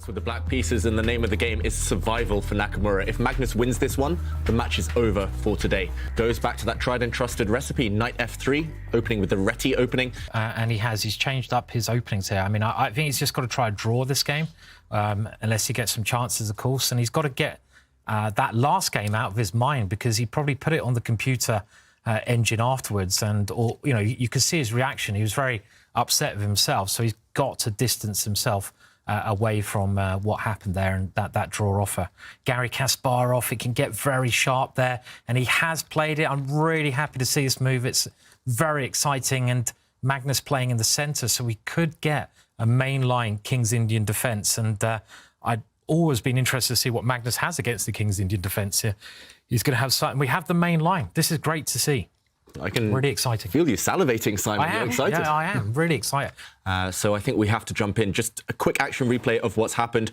With the black pieces, and the name of the game is survival for Nakamura. If Magnus wins this one, the match is over for today. Goes back to that tried and trusted recipe, knight f3, opening with the Reti opening. And he's changed up his openings here. I mean, I think he's just got to try and draw this game, unless he gets some chances, of course. And he's got to get that last game out of his mind, because he probably put it on the computer engine afterwards. Or you could see his reaction. He was very upset with himself. So he's got to distance himself away from what happened there and that draw offer. Garry Kasparov, it can get very sharp there, and he has played it. I'm really happy to see this move. It's very exciting, and Magnus playing in the centre, so we could get a mainline King's Indian defence, and I'd always been interested to see what Magnus has against the King's Indian defence here. He's going to have something. We have the main line. This is great to see. I can really exciting. Feel you salivating, Simon. You're excited. Yeah, I am. Really excited. So I think we have to jump in. Just a quick action replay of what's happened.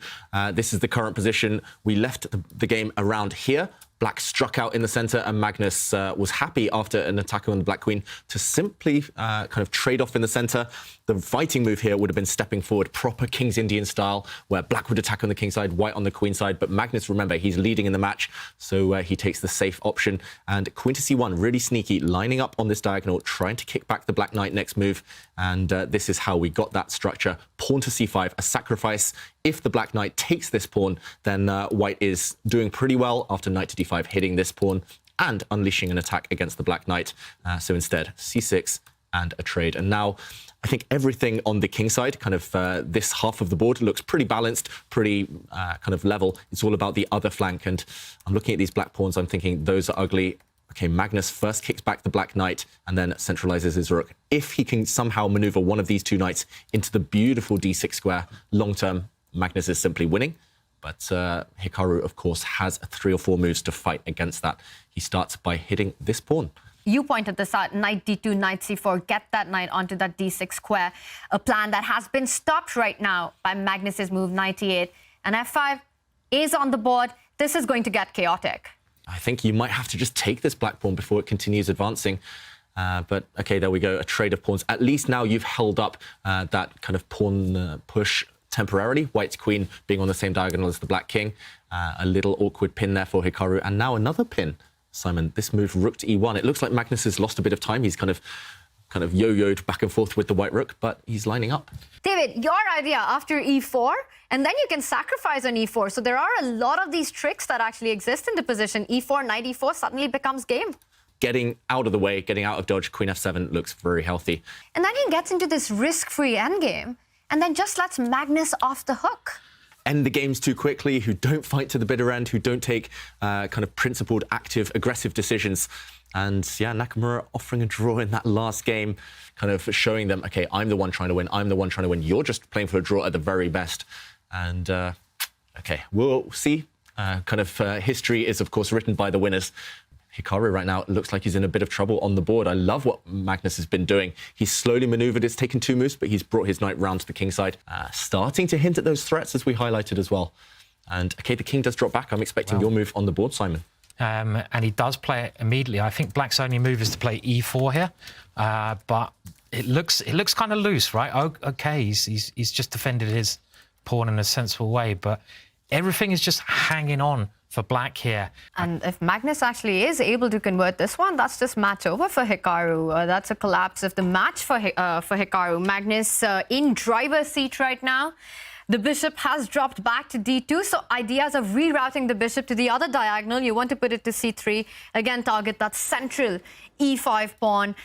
This is the current position. We left the game around here. Black struck out in the centre, and Magnus was happy after an attack on the Black Queen to simply kind of trade off in the centre. The fighting move here would have been stepping forward, proper King's Indian style, where Black would attack on the King side, White on the Queen side. But Magnus, remember, he's leading in the match, so he takes the safe option. And Queen to c1, really sneaky, lining up on this diagonal, trying to kick back the Black Knight next move. And this is how we got that structure. Pawn to c5, a sacrifice. If the Black Knight takes this pawn, then White is doing pretty well after knight to d5, hitting this pawn and unleashing an attack against the Black Knight. So instead, c6 and a trade. And now I think everything on the King side, kind of this half of the board, looks pretty balanced, pretty kind of level. It's all about the other flank. And I'm looking at these black pawns, I'm thinking those are ugly. Okay, Magnus first kicks back the Black Knight and then centralizes his rook. If he can somehow maneuver one of these two knights into the beautiful d6 square, long term, Magnus is simply winning. But Hikaru, of course, has 3 or 4 moves to fight against that. He starts by hitting this pawn. You pointed this out, knight d2, knight c4, get that knight onto that d6 square, a plan that has been stopped right now by Magnus's move, knight e8, and f5 is on the board. This is going to get chaotic. I think you might have to just take this black pawn before it continues advancing. But, OK, there we go, a trade of pawns. At least now you've held up that kind of pawn push temporarily. White's queen being on the same diagonal as the Black King. A little awkward pin there for Hikaru. And now another pin, Simon. This move, rook to e1. It looks like Magnus has lost a bit of time. He's kind of yo-yoed back and forth with the white rook, but he's lining up. David, your idea after e4, and then you can sacrifice on e4. So there are a lot of these tricks that actually exist in the position. e4, knight e4 suddenly becomes game. Getting out of the way, getting out of dodge, queen f7 looks very healthy. And then he gets into this risk-free endgame, and then just lets Magnus off the hook. End the games too quickly, who don't fight to the bitter end, who don't take kind of principled, active, aggressive decisions. And yeah, Nakamura offering a draw in that last game, kind of showing them, OK, I'm the one trying to win, I'm the one trying to win. You're just playing for a draw at the very best. And OK, we'll see. History is, of course, written by the winners. Hikaru right now looks like he's in a bit of trouble on the board. I love what Magnus has been doing. He's slowly manoeuvred. It's taken 2 moves, but he's brought his knight round to the king side, starting to hint at those threats as we highlighted as well. And OK, the king does drop back. I'm expecting your move on the board, Simon. And he does play it immediately. I think Black's only move is to play e4 here, but it looks kind of loose, right? OK, he's just defended his pawn in a sensible way, but everything is just hanging on for Black here. And if Magnus actually is able to convert this one, that's just match over for Hikaru. That's a collapse of the match for Hikaru. Magnus in driver's seat right now. The bishop has dropped back to d2, so ideas of rerouting the bishop to the other diagonal. You want to put it to c3. Again, target that central e5 pawn,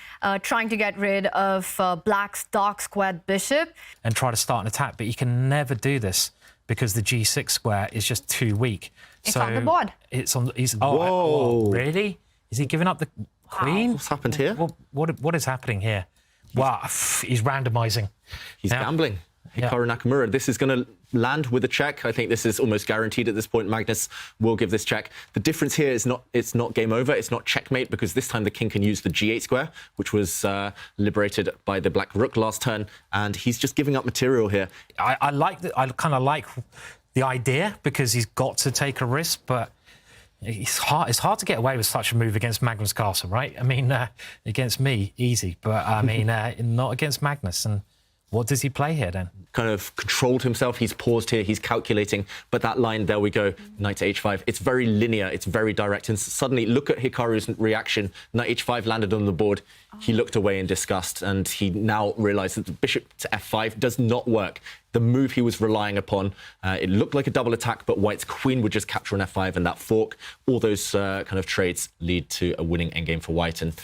trying to get rid of Black's dark-squared bishop. And try to start an attack, but you can never do this because the g6 square is just too weak. It's on the board. It's on. Whoa! Really? Is he giving up the queen? What's happened here? What is happening here? Wow, he's randomising. He's gambling. Hikaru Nakamura. This is going to land with a check. I think this is almost guaranteed at this point. Magnus will give this check. The difference here is it's not game over. It's not checkmate, because this time the king can use the g8 square, which was liberated by the black rook last turn, and he's just giving up material here. I kind of like the idea, because he's got to take a risk, but it's hard to get away with such a move against Magnus Carlsen, right? I mean, against me, easy, but I mean, not against Magnus. And What does he play here then? Kind of controlled himself. He's paused here. He's calculating. But that line, there we go, knight to h5. It's very linear. It's very direct. And suddenly, look at Hikaru's reaction. Knight h5 landed on the board. He looked away in disgust. And he now realized that the bishop to f5 does not work. The move he was relying upon, it looked like a double attack, but White's queen would just capture on f5. And that fork, all those kind of trades lead to a winning endgame for White. And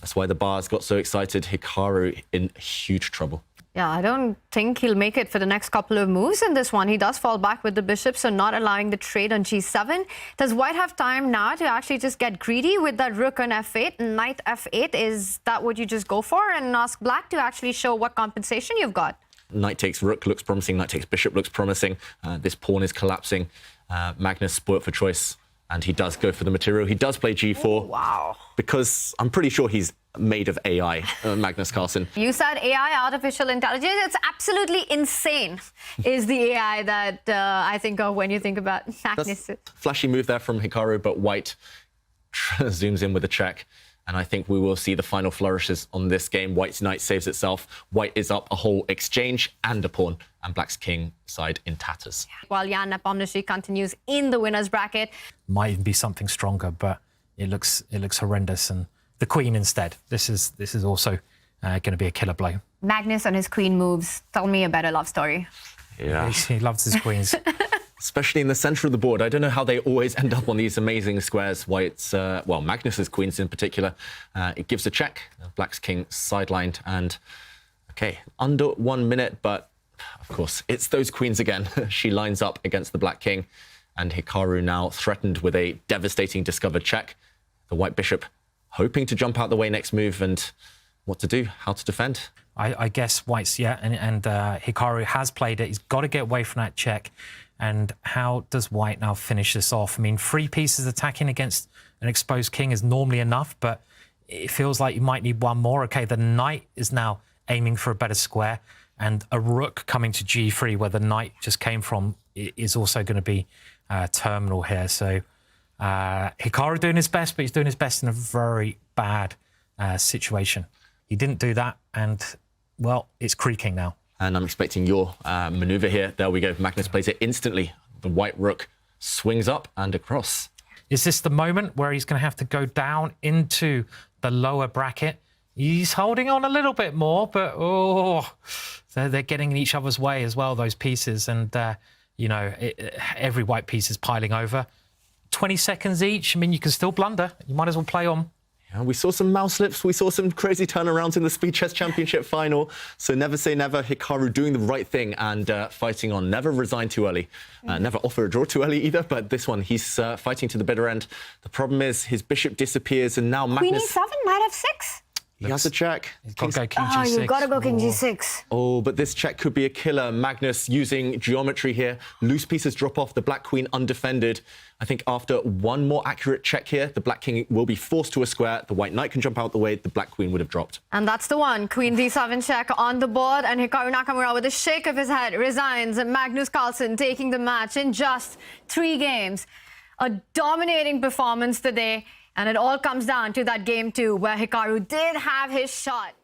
that's why the bars got so excited. Hikaru in huge trouble. Yeah, I don't think he'll make it for the next couple of moves in this one. He does fall back with the bishop, so not allowing the trade on g7. Does White have time now to actually just get greedy with that rook on f8? Knight f8, is that what you just go for and ask Black to actually show what compensation you've got? Knight takes rook, looks promising. Knight takes bishop, looks promising. This pawn is collapsing. Magnus spoilt for choice, and he does go for the material. He does play g4. Oh, wow. Because I'm pretty sure he's made of AI, Magnus Carlsen. You said AI, artificial intelligence. It's absolutely insane, is the AI that I think of when you think about Magnus. Flashy move there from Hikaru, but White zooms in with a check. And I think we will see the final flourishes on this game. White's knight saves itself. White is up a whole exchange and a pawn, and Black's king side in tatters. While Jan Nepomniachtchi continues in the winner's bracket. Might even be something stronger, but it looks horrendous. And the queen instead. This is also going to be a killer blow. Magnus and his queen moves. Tell me a better love story. Yeah. He loves his queens. Especially in the center of the board. I don't know how they always end up on these amazing squares. White's, well, Magnus's queens in particular. It gives a check. Black's king sidelined. And, okay, under 1 minute, but of course, it's those queens again. She lines up against the Black king. And Hikaru now threatened with a devastating discovered check. The White bishop hoping to jump out the way next move, and what to do, how to defend. I guess White's, yeah, and Hikaru has played it. He's got to get away from that check. And how does White now finish this off? I mean, 3 pieces attacking against an exposed king is normally enough, but it feels like you might need one more. Okay, the knight is now aiming for a better square, and a rook coming to g3 where the knight just came from is also going to be terminal here. So Hikaru doing his best, but he's doing his best in a very bad situation. He didn't do that, and, well, it's creaking now. And I'm expecting your maneuver here. There we go. Magnus plays it instantly. The white rook swings up and across. Is this the moment where he's going to have to go down into the lower bracket? He's holding on a little bit more, but, oh, they're getting in each other's way as well, those pieces. And, you know, every white piece is piling over. 20 seconds each. I mean, you can still blunder. You might as well play on. Yeah, we saw some mouse slips. We saw some crazy turnarounds in the Speed Chess Championship final. So never say never. Hikaru doing the right thing and fighting on. Never resign too early. Never offer a draw too early either. But this one, he's fighting to the bitter end. The problem is his bishop disappears, and now Magnus... Queen e7, knight f6. He has a check. He's got to go king g6. You've got to go king g6. Oh, but this check could be a killer. Magnus using geometry here. Loose pieces drop off. The black queen undefended. I think after one more accurate check here, the black king will be forced to a square. The white knight can jump out the way. The black queen would have dropped. And that's the one. Queen d7 check on the board. And Hikaru Nakamura, with a shake of his head, resigns. And Magnus Carlsen taking the match in just 3 games. A dominating performance today. And it all comes down to that game 2, where Hikaru did have his shot.